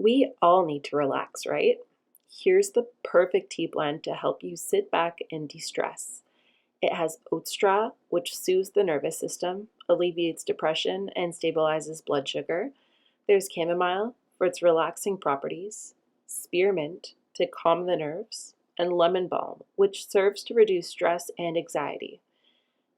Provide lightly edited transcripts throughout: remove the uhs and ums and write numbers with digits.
We all need to relax, right? Here's the perfect tea blend to help you sit back and de stress. It has oatstraw, which soothes the nervous system, alleviates depression, and stabilizes blood sugar. There's chamomile for its relaxing properties, spearmint to calm the nerves, and lemon balm, which serves to reduce stress and anxiety.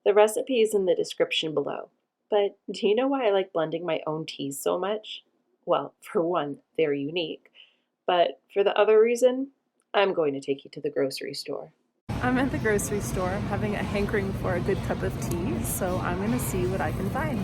The recipe is in the description below. But do you know why I like blending my own teas so much? Well, for one, they're unique. But for the other reason, I'm going to take you to the grocery store. I'm at the grocery store having a hankering for a good cup of tea, so I'm going to see what I can find.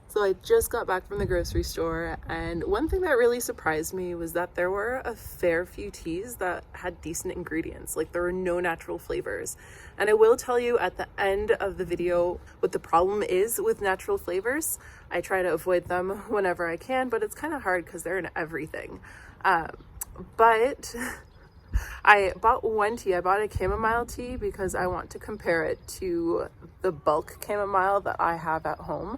So I just got back from the grocery store, and one thing that really surprised me was that there were a fair few teas that had decent ingredients. Like, there were no natural flavors. And I will tell you at the end of the video what the problem is with natural flavors. I try to avoid them whenever I can, but it's kind of hard because they're in everything. But I bought one tea. I bought a chamomile tea because I want to compare it to the bulk chamomile that I have at home.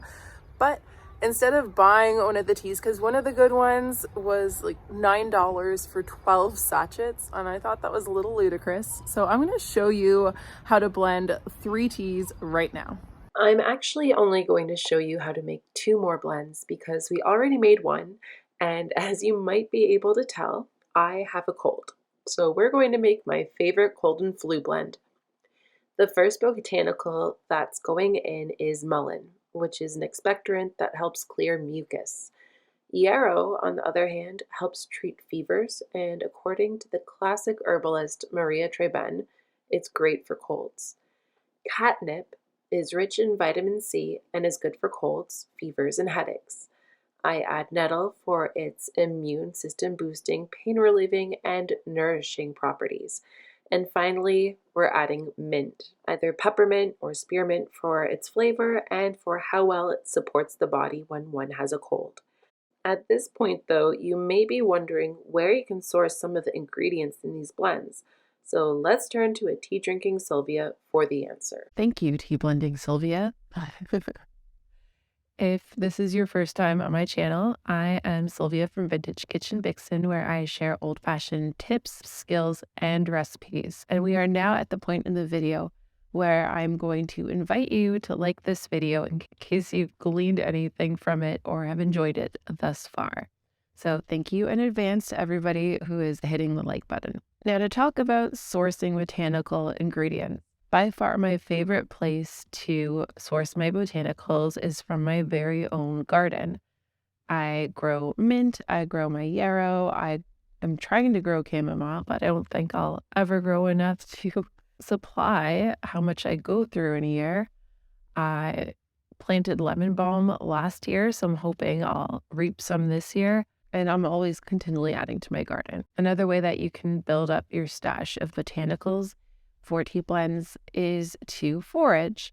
But instead of buying one of the teas, because one of the good ones was like $9 for 12 sachets, and I thought that was a little ludicrous. So I'm going to show you how to blend 3 teas right now. I'm actually only going to show you how to make 2 more blends because we already made one, and as you might be able to tell, I have a cold. So we're going to make my favorite cold and flu blend. The first botanical that's going in is mullein, which is an expectorant that helps clear mucus. Yarrow, on the other hand, helps treat fevers, and according to the classic herbalist Maria Treben, it's great for colds. Catnip is rich in vitamin C and is good for colds, fevers, and headaches. I add nettle for its immune system boosting, pain relieving, and nourishing properties. And finally, we're adding mint, either peppermint or spearmint for its flavor and for how well it supports the body when one has a cold. At this point, though, you may be wondering where you can source some of the ingredients in these blends. So let's turn to a tea drinking Sylvia for the answer. Thank you, tea blending Sylvia. If this is your first time on my channel, I am Sylvia from Vintage Kitchen Vixen, where I share old-fashioned tips, skills, and recipes. And we are now at the point in the video where I'm going to invite you to like this video in case you've gleaned anything from it or have enjoyed it thus far. So thank you in advance to everybody who is hitting the like button. Now, to talk about sourcing botanical ingredients. By far, my favorite place to source my botanicals is from my very own garden. I grow mint, I grow my yarrow, I am trying to grow chamomile, but I don't think I'll ever grow enough to supply how much I go through in a year. I planted lemon balm last year, so I'm hoping I'll reap some this year. And I'm always continually adding to my garden. Another way that you can build up your stash of botanicals for tea blends is to forage.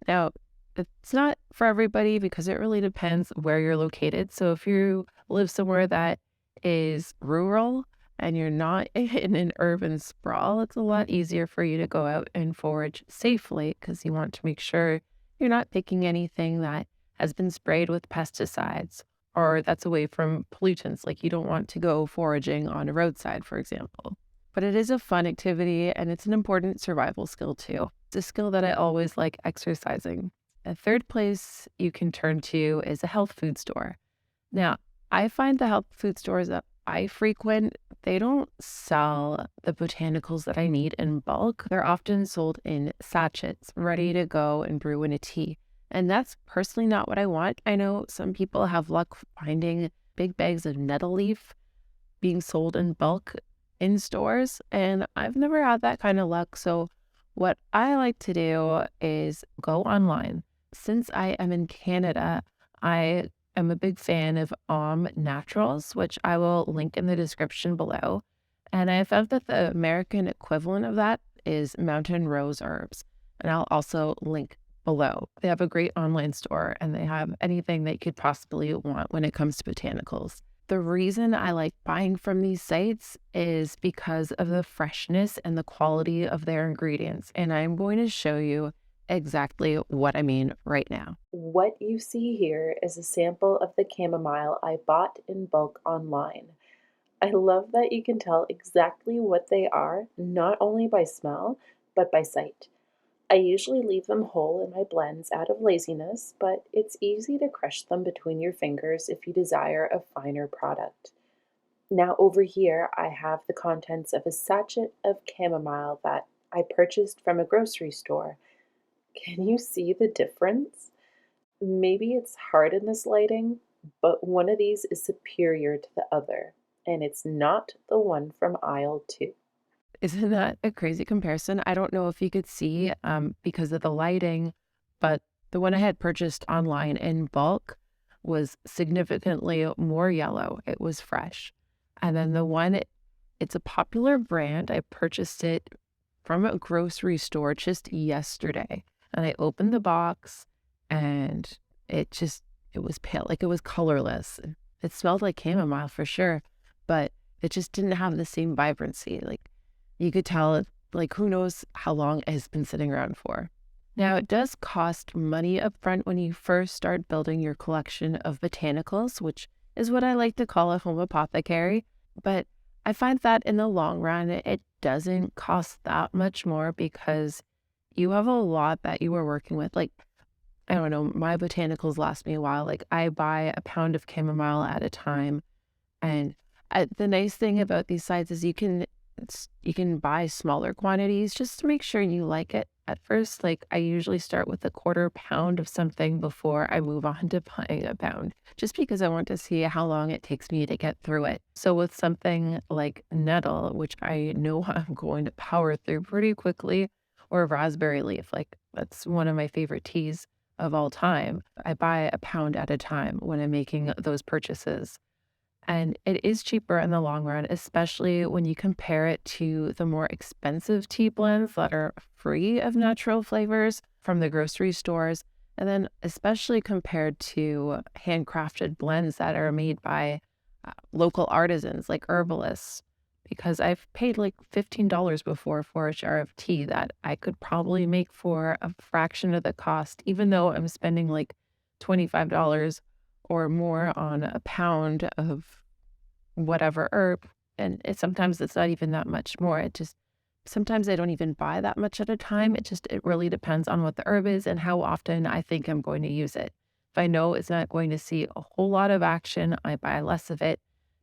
Now, it's not for everybody because it really depends where you're located. So if you live somewhere that is rural and you're not in an urban sprawl, it's a lot easier for you to go out and forage safely because you want to make sure you're not picking anything that has been sprayed with pesticides or that's away from pollutants. Like, you don't want to go foraging on a roadside, for example. But it is a fun activity and it's an important survival skill too. It's a skill that I always like exercising. A third place you can turn to is a health food store. Now, I find the health food stores that I frequent, they don't sell the botanicals that I need in bulk. They're often sold in sachets, ready to go and brew in a tea. And that's personally not what I want. I know some people have luck finding big bags of nettle leaf being sold in bulk in stores, and I've never had that kind of luck. So what I like to do is go online. Since I am in Canada, I I'm a big fan of Naturals, which I will link in the description below. And I found that the American equivalent of that is Mountain Rose Herbs. And I'll also link below. They have a great online store and they have anything that you could possibly want when it comes to botanicals. The reason I like buying from these sites is because of the freshness and the quality of their ingredients. And I'm going to show you exactly what I mean right now. What you see here is a sample of the chamomile I bought in bulk online. I love that you can tell exactly what they are, not only by smell, but by sight. I usually leave them whole in my blends out of laziness, but it's easy to crush them between your fingers if you desire a finer product. Now, over here, I have the contents of a sachet of chamomile that I purchased from a grocery store. Can you see the difference? Maybe it's hard in this lighting, but one of these is superior to the other, and it's not the one from aisle 2. Isn't that a crazy comparison? I don't know if you could see because of the lighting, but the one I had purchased online in bulk was significantly more yellow. It was fresh. And then the one, it's a popular brand. I purchased it from a grocery store just yesterday. And I opened the box and it was pale, like it was colorless. It smelled like chamomile for sure, but it just didn't have the same vibrancy. Like you could tell, like, who knows how long it has been sitting around for. Now, it does cost money up front when you first start building your collection of botanicals, which is what I like to call a home apothecary. But I find that in the long run, it doesn't cost that much more because you have a lot that you are working with. Like, I don't know, my botanicals last me a while. Like, I buy a pound of chamomile at a time. And the nice thing about these sites is you can buy smaller quantities just to make sure you like it at first. Like I usually start with a quarter pound of something before I move on to buying a pound, just because I want to see how long it takes me to get through it. So with something like nettle, which I know I'm going to power through pretty quickly, or raspberry leaf, like that's one of my favorite teas of all time. I buy a pound at a time when I'm making those purchases. And it is cheaper in the long run, especially when you compare it to the more expensive tea blends that are free of natural flavors from the grocery stores. And then, especially compared to handcrafted blends that are made by local artisans like herbalists, because I've paid like $15 before for a jar of tea that I could probably make for a fraction of the cost, even though I'm spending like $25 or more on a pound of whatever herb. And sometimes it's not even that much more. It just, sometimes I don't even buy that much at a time. It really depends on what the herb is and how often I think I'm going to use it. If I know it's not going to see a whole lot of action, I buy less of it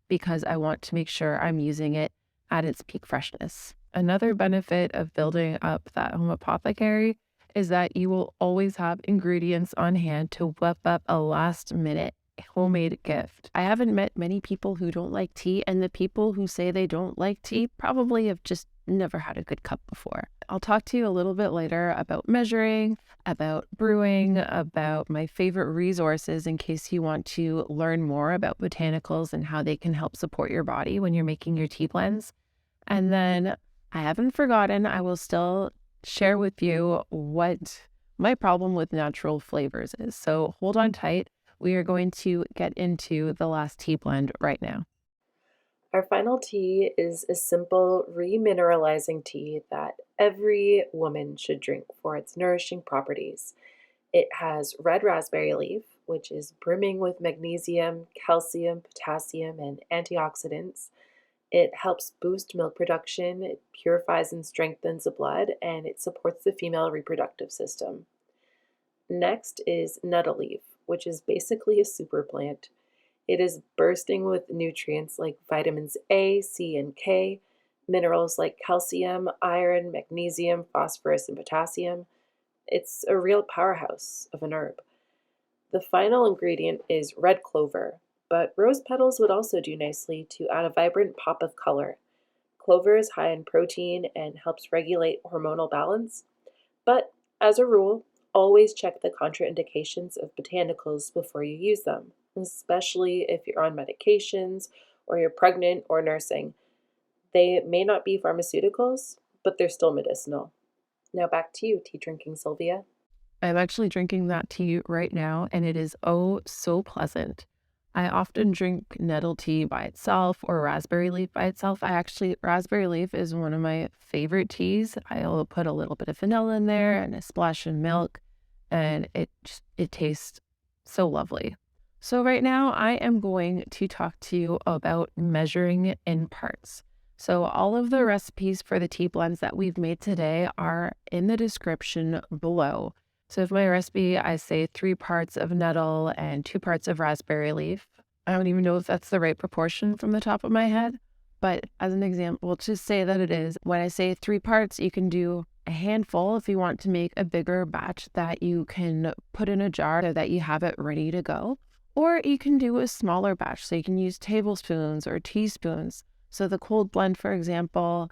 because I want to make sure I'm using it at its peak freshness. Another benefit of building up that home apothecary is that you will always have ingredients on hand to whip up a last minute homemade gift. I haven't met many people who don't like tea, and the people who say they don't like tea probably have just never had a good cup before. I'll talk to you a little bit later about measuring, about brewing, about my favorite resources in case you want to learn more about botanicals and how they can help support your body when you're making your tea blends. And then I haven't forgotten, I will still share with you what my problem with natural flavors is. So hold on tight. We are going to get into the last tea blend right now. Our final tea is a simple re-mineralizing tea that every woman should drink for its nourishing properties. It has red raspberry leaf, which is brimming with magnesium, calcium, potassium, and antioxidants. It helps boost milk production, it purifies and strengthens the blood, and it supports the female reproductive system. Next is nettle leaf, which is basically a super plant. It is bursting with nutrients like vitamins A, C, and K, minerals like calcium, iron, magnesium, phosphorus, and potassium. It's a real powerhouse of an herb. The final ingredient is red clover, but rose petals would also do nicely to add a vibrant pop of color. Clover is high in protein and helps regulate hormonal balance, but as a rule, always check the contraindications of botanicals before you use them. especially if you're on medications or you're pregnant or nursing. They may not be pharmaceuticals, but they're still medicinal. Now back to you, tea drinking Sylvia. I'm actually drinking that tea right now, and it is oh so pleasant. I often drink nettle tea by itself or raspberry leaf by itself. Raspberry leaf is one of my favorite teas. I'll put a little bit of vanilla in there and a splash of milk, and it tastes so lovely. So right now I am going to talk to you about measuring in parts. So all of the recipes for the tea blends that we've made today are in the description below. So if my recipe, I say 3 parts of nettle and 2 parts of raspberry leaf. I don't even know if that's the right proportion from the top of my head, but as an example, we'll just say that it is. When I say 3 parts, you can do a handful if you want to make a bigger batch that you can put in a jar so that you have it ready to go. Or you can do a smaller batch, so you can use tablespoons or teaspoons. So the cold blend, for example,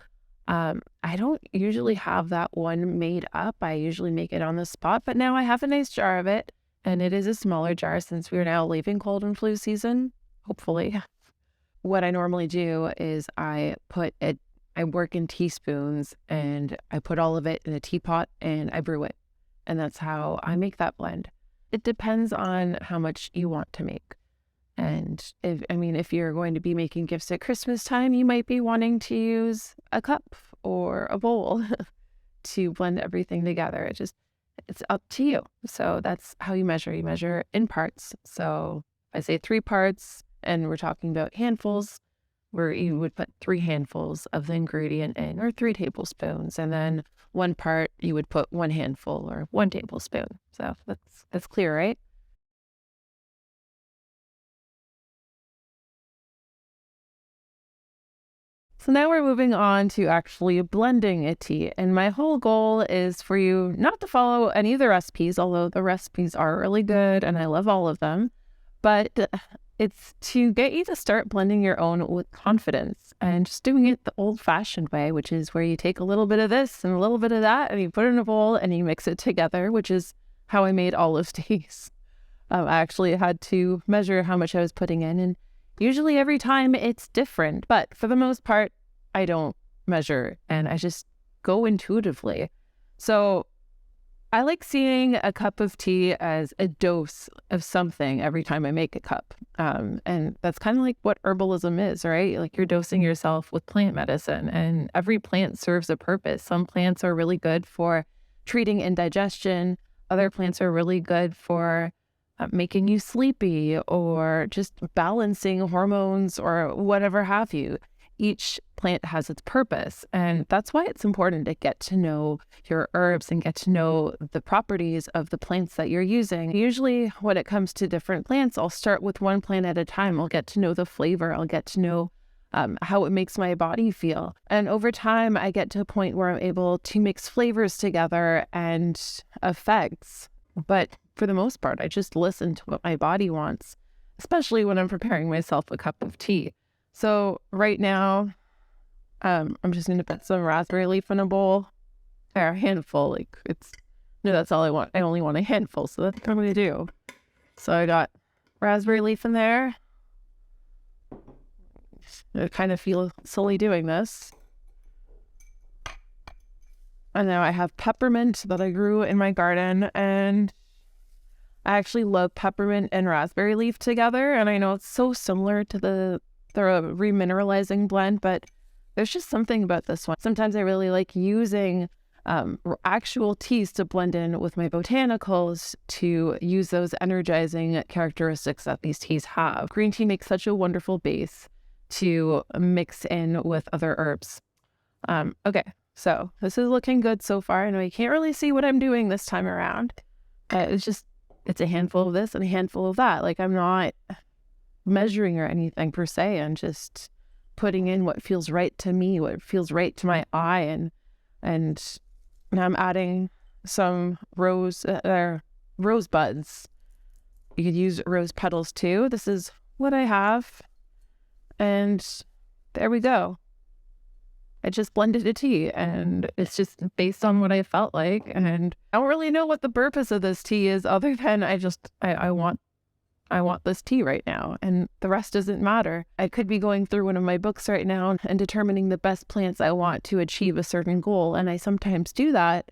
I don't usually have that one made up. I usually make it on the spot, but now I have a nice jar of it, and it is a smaller jar since we're now leaving cold and flu season, hopefully. What I normally do is I work in teaspoons and I put all of it in a teapot and I brew it. And that's how I make that blend. It depends on how much you want to make. And if you're going to be making gifts at Christmas time, you might be wanting to use a cup or a bowl to blend everything together. It's up to you. So that's how you measure. You measure in parts. So I say 3 parts, and we're talking about handfuls, where you would put 3 handfuls of the ingredient in, or 3 tablespoons, and then 1 part you would put 1 handful or 1 tablespoon. So that's clear, right? So now we're moving on to actually blending a tea. And my whole goal is for you not to follow any of the recipes, although the recipes are really good and I love all of them, but it's to get you to start blending your own with confidence and just doing it the old-fashioned way, which is where you take a little bit of this and a little bit of that and you put it in a bowl and you mix it together, which is how I made olive teas. I actually had to measure how much I was putting in, and usually every time it's different, but for the most part, I don't measure and I just go intuitively. So I like seeing a cup of tea as a dose of something every time I make a cup. And that's kind of like what herbalism is, right? Like you're dosing yourself with plant medicine, and every plant serves a purpose. Some plants are really good for treating indigestion. Other plants are really good for making you sleepy or just balancing hormones or whatever have you. Each plant has its purpose, and that's why it's important to get to know your herbs and get to know the properties of the plants that you're using. Usually when it comes to different plants, I'll start with one plant at a time. I'll get to know the flavor. I'll get to know how it makes my body feel. And over time, I get to a point where I'm able to mix flavors together and effects. But for the most part, I just listen to what my body wants, especially when I'm preparing myself a cup of tea. So right now, I'm just going to put some raspberry leaf in a bowl, or a handful. No, that's all I want. I only want a handful, so that's what I'm going to do. So I got raspberry leaf in there. I kind of feel silly doing this. And now I have peppermint that I grew in my garden, and I actually love peppermint and raspberry leaf together. And I know it's so similar to the Re-mineralizing blend, but there's just something about this one. Sometimes I really like using actual teas to blend in with my botanicals to use those energizing characteristics that these teas have. Green tea makes such a wonderful base to mix in with other herbs. Okay, so this is looking good so far. I know you can't really see what I'm doing this time around. It's a handful of this and a handful of that. Like, I'm not measuring or anything per se. I'm just putting in what feels right to me, what feels right to my eye, and I'm adding some rose buds. You could use rose petals too. This is what I have, and there we go. I just blended a tea, and it's just based on what I felt like, and I don't really know what the purpose of this tea is other than I want I want this tea right now, and the rest doesn't matter. I could be going through one of my books right now and determining the best plants I want to achieve a certain goal, and I sometimes do that.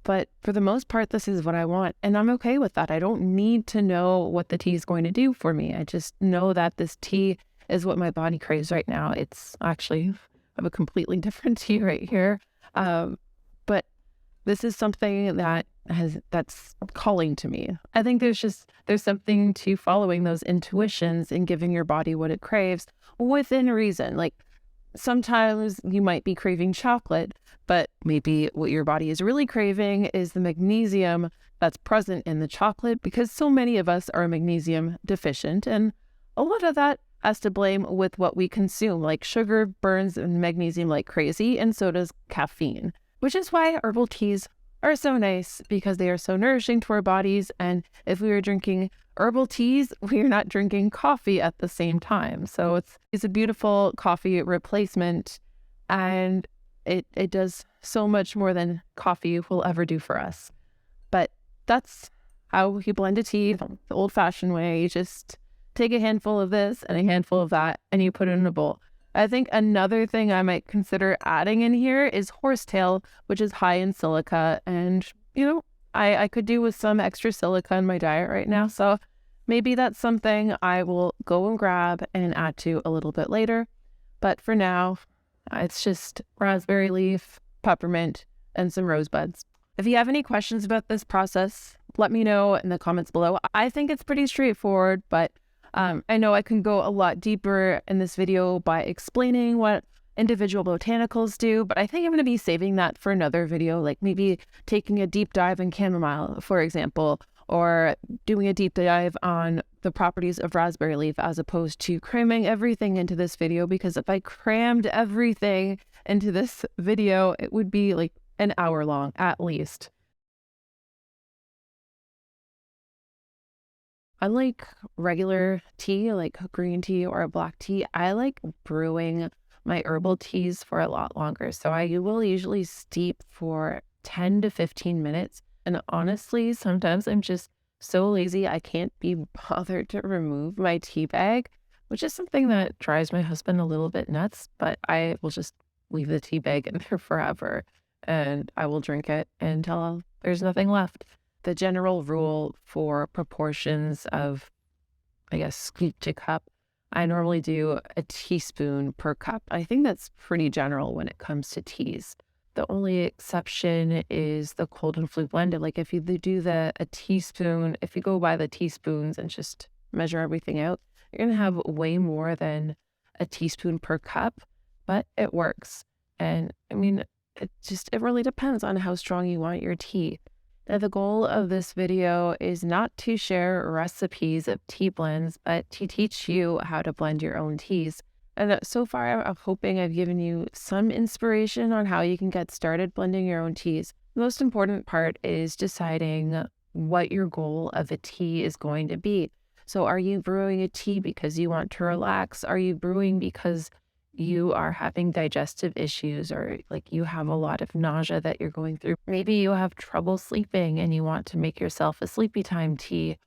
But for the most part, this is what I want, and I'm okay with that. I don't need to know what the tea is going to do for me. I just know that this tea is what my body craves right now. It's actually, I have a completely different tea right here. But this is something that's calling to me. I think there's something to following those intuitions and giving your body what it craves within reason. Like sometimes you might be craving chocolate, but maybe what your body is really craving is the magnesium that's present in the chocolate, because so many of us are magnesium deficient. And a lot of that has to blame with what we consume. Like sugar burns magnesium like crazy, and so does caffeine, which is why herbal teas are so nice, because they are so nourishing to our bodies. And if we were drinking herbal teas, we are not drinking coffee at the same time. So it's a beautiful coffee replacement, and it does so much more than coffee will ever do for us. But that's how you blend a tea the old-fashioned way. You just take a handful of this and a handful of that, and you put it in a bowl. I think another thing I might consider adding in here is horsetail, which is high in silica. And, I could do with some extra silica in my diet right now. So maybe that's something I will go and grab and add to a little bit later. But for now, it's just raspberry leaf, peppermint, and some rosebuds. If you have any questions about this process, let me know in the comments below. I think it's pretty straightforward, but I know I can go a lot deeper in this video by explaining what individual botanicals do, but I think I'm going to be saving that for another video, like maybe taking a deep dive in chamomile, for example, or doing a deep dive on the properties of raspberry leaf, as opposed to cramming everything into this video, because if I crammed everything into this video, it would be like an hour long at least. Unlike regular tea, like green tea or black tea, I like brewing my herbal teas for a lot longer. So I will usually steep for 10 to 15 minutes. And honestly, sometimes I'm just so lazy I can't be bothered to remove my tea bag, which is something that drives my husband a little bit nuts, but I will just leave the tea bag in there forever, and I will drink it until there's nothing left. The general rule for proportions of, I guess, scoop to cup, I normally do a teaspoon per cup. I think that's pretty general when it comes to teas. The only exception is the cold and flu blended. Like if you do a teaspoon, if you go by the teaspoons and just measure everything out, you're going to have way more than a teaspoon per cup, but it works. And I mean, it really depends on how strong you want your tea. Now, the goal of this video is not to share recipes of tea blends, but to teach you how to blend your own teas. And so far, I'm hoping I've given you some inspiration on how you can get started blending your own teas. The most important part is deciding what your goal of a tea is going to be. So are you brewing a tea because you want to relax? Are you brewing because you are having digestive issues, or like you have a lot of nausea that you're going through? Maybe you have trouble sleeping and you want to make yourself a sleepy time tea,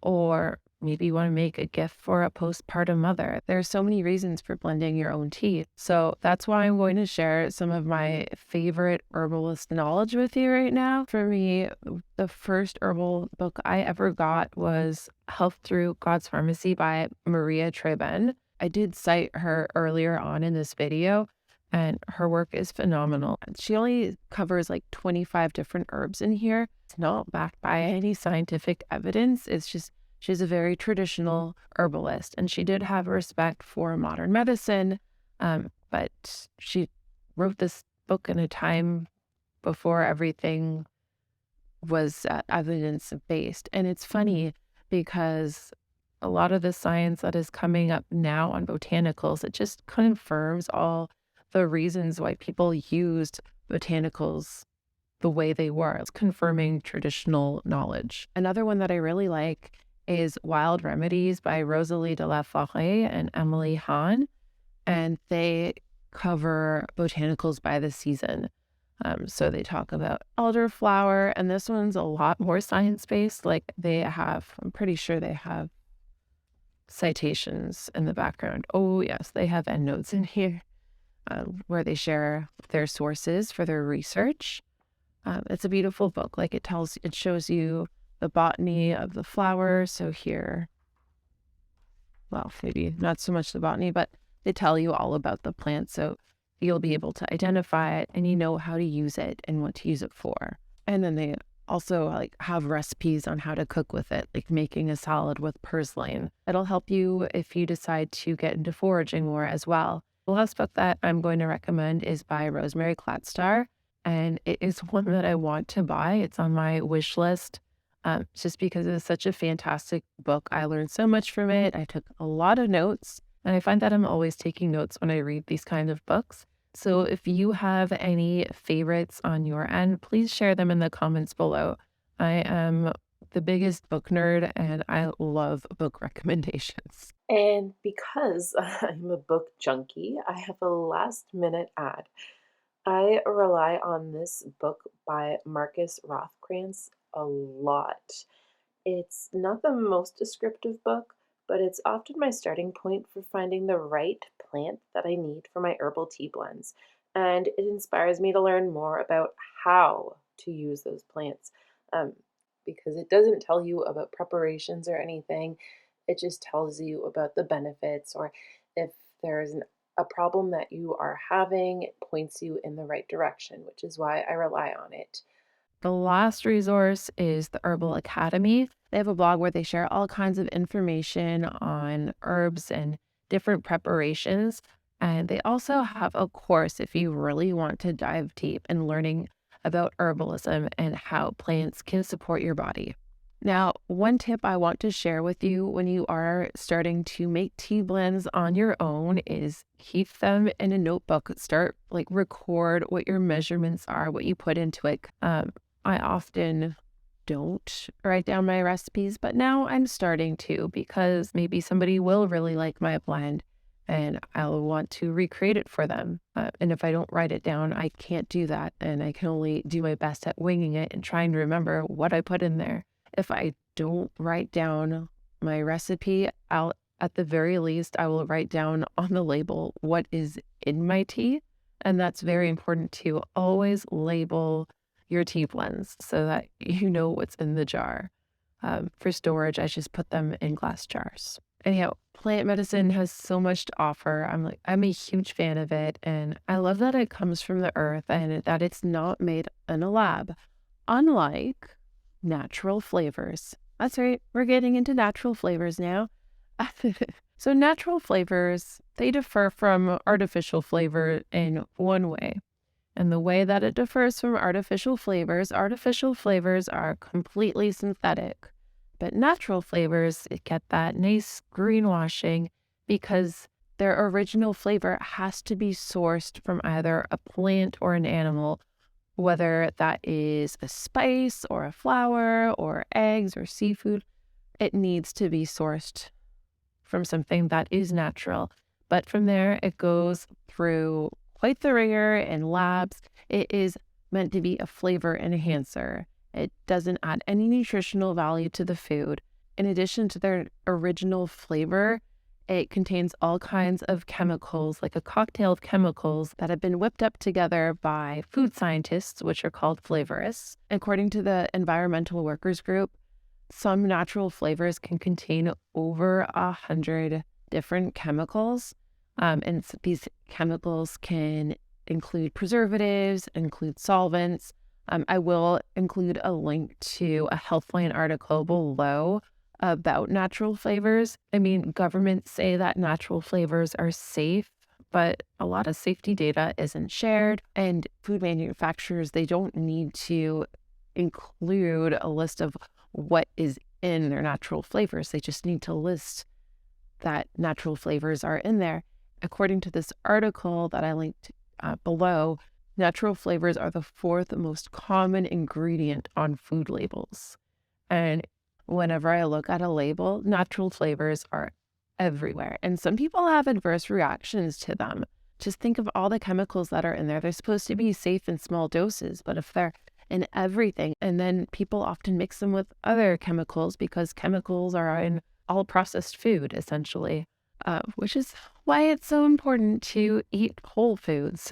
or maybe you want to make a gift for a postpartum mother. There are so many reasons for blending your own tea. So that's why I'm going to share some of my favorite herbalist knowledge with you right now. For me, the first herbal book I ever got was Health Through God's Pharmacy by Maria Treben. I did cite her earlier on in this video, and her work is phenomenal. She only covers like 25 different herbs in here. It's not backed by any scientific evidence. It's just, she's a very traditional herbalist, and she did have respect for modern medicine, but she wrote this book in a time before everything was evidence-based. And it's funny because a lot of the science that is coming up now on botanicals, it just confirms all the reasons why people used botanicals the way they were. It's confirming traditional knowledge. Another one that I really like is Wild Remedies by Rosalie de la Forêt and Emily Hahn, and they cover botanicals by the season. So they talk about elderflower, and this one's a lot more science-based. Like I'm pretty sure they have citations in the background. Oh, yes, they have endnotes in here where they share their sources for their research. It's a beautiful book. Like it shows you the botany of the flower. So here, well, maybe not so much the botany, but they tell you all about the plant. So you'll be able to identify it and you know how to use it and what to use it for. And then they also like have recipes on how to cook with it, like making a salad with purslane. It'll help you if you decide to get into foraging more as well. The last book that I'm going to recommend is by Rosemary Klatstar, and it is one that I want to buy. It's on my wish list just because it is such a fantastic book. I learned so much from it. I took a lot of notes, and I find that I'm always taking notes when I read these kind of books. So if you have any favorites on your end, please share them in the comments below. I am the biggest book nerd and I love book recommendations. And because I'm a book junkie, I have a last minute ad. I rely on this book by Marcus Rothkrantz a lot. It's not the most descriptive book, but it's often my starting point for finding the right plant that I need for my herbal tea blends. And it inspires me to learn more about how to use those plants. Um, because it doesn't tell you about preparations or anything, it just tells you about the benefits, or if there's a problem that you are having, it points you in the right direction, which is why I rely on it. The last resource is the Herbal Academy. They have a blog where they share all kinds of information on herbs and different preparations. And they also have a course if you really want to dive deep in learning about herbalism and how plants can support your body. Now, one tip I want to share with you when you are starting to make tea blends on your own is keep them in a notebook. Start record what your measurements are, what you put into it. I often don't write down my recipes, but now I'm starting to because maybe somebody will really like my blend and I'll want to recreate it for them. And if I don't write it down, I can't do that. And I can only do my best at winging it and trying to remember what I put in there. If I don't write down my recipe, at the very least, I will write down on the label what is in my tea. And that's very important to always label your tea blends so that you know what's in the jar. For storage, I just put them in glass jars. Anyhow, plant medicine has so much to offer. I'm a huge fan of it, and I love that it comes from the earth and that it's not made in a lab. Unlike natural flavors. That's right, we're getting into natural flavors now. So natural flavors, they differ from artificial flavor in one way. And the way that it differs from artificial flavors are completely synthetic. But natural flavors get that nice greenwashing because their original flavor has to be sourced from either a plant or an animal, whether that is a spice or a flower or eggs or seafood. It needs to be sourced from something that is natural. But from there, it goes through quite the ringer in labs. It is meant to be a flavor enhancer. It doesn't add any nutritional value to the food. In addition to their original flavor, it contains all kinds of chemicals, like a cocktail of chemicals that have been whipped up together by food scientists, which are called flavorists. According to the Environmental Workers Group, some natural flavors can contain over 100 different chemicals. And these chemicals can include preservatives, include solvents. I will include a link to a Healthline article below about natural flavors. I mean, governments say that natural flavors are safe, but a lot of safety data isn't shared. And food manufacturers, they don't need to include a list of what is in their natural flavors. They just need to list that natural flavors are in there. According to this article that I linked below, natural flavors are the fourth most common ingredient on food labels. And whenever I look at a label, natural flavors are everywhere. And some people have adverse reactions to them. Just think of all the chemicals that are in there. They're supposed to be safe in small doses, but if they're in everything, and then people often mix them with other chemicals because chemicals are in all processed food, essentially, which is why it's so important to eat whole foods.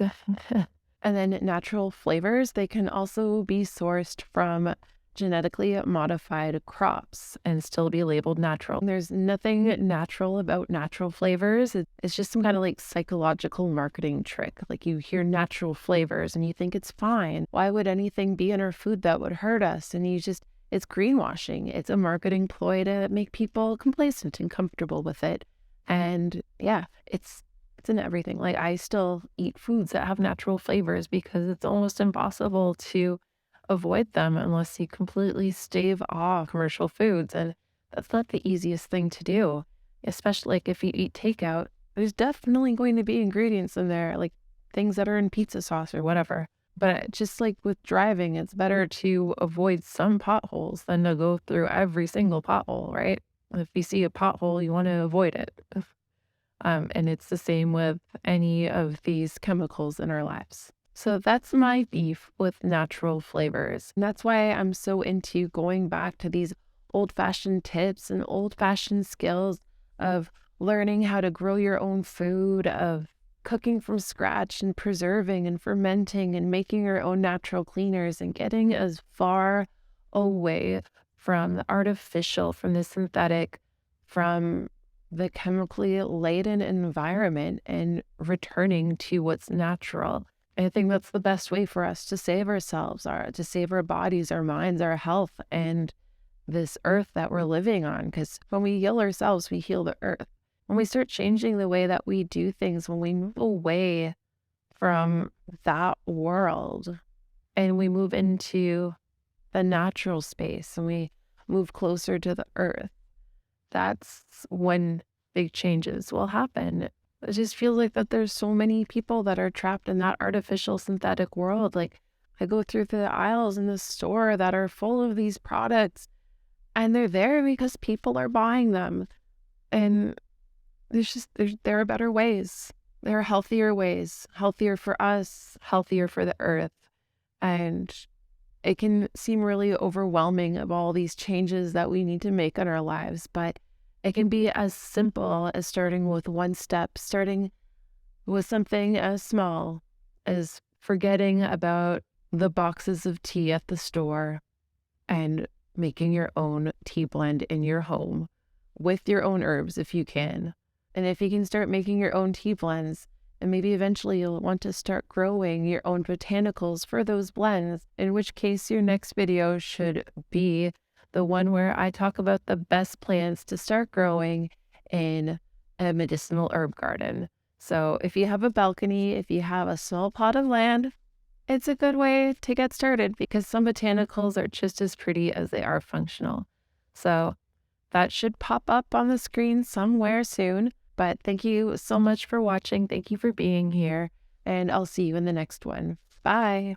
And then natural flavors, they can also be sourced from genetically modified crops and still be labeled natural. There's nothing natural about natural flavors. It's just some kind of like psychological marketing trick. Like you hear natural flavors and you think it's fine. Why would anything be in our food that would hurt us? And it's greenwashing. It's a marketing ploy to make people complacent and comfortable with it. And yeah, it's in everything. Like I still eat foods that have natural flavors because it's almost impossible to avoid them unless you completely stave off commercial foods. And that's not the easiest thing to do, especially like if you eat takeout. There's definitely going to be ingredients in there, like things that are in pizza sauce or whatever. But just like with driving, it's better to avoid some potholes than to go through every single pothole, right? If you see a pothole, you want to avoid it. And it's the same with any of these chemicals in our lives. So that's my beef with natural flavors. And that's why I'm so into going back to these old-fashioned tips and old-fashioned skills of learning how to grow your own food, of cooking from scratch and preserving and fermenting and making your own natural cleaners and getting as far away from the artificial, from the synthetic, from the chemically laden environment and returning to what's natural. I think that's the best way for us to save ourselves, to save our bodies, our minds, our health, and this earth that we're living on. Because when we heal ourselves, we heal the earth. When we start changing the way that we do things, when we move away from that world and we move into the natural space and we move closer to the earth, that's when big changes will happen. It just feels like that there's so many people that are trapped in that artificial synthetic world. Like I go through the aisles in the store that are full of these products and they're there because people are buying them. And there are better ways. There are healthier ways, healthier for us, healthier for the earth. And it can seem really overwhelming of all these changes that we need to make in our lives, but it can be as simple as starting with one step, starting with something as small as forgetting about the boxes of tea at the store and making your own tea blend in your home with your own herbs if you can. And if you can start making your own tea blends, and maybe eventually you'll want to start growing your own botanicals for those blends, in which case your next video should be the one where I talk about the best plants to start growing in a medicinal herb garden. So if you have a balcony, if you have a small plot of land, it's a good way to get started because some botanicals are just as pretty as they are functional. So that should pop up on the screen somewhere soon. But thank you so much for watching. Thank you for being here. And I'll see you in the next one. Bye.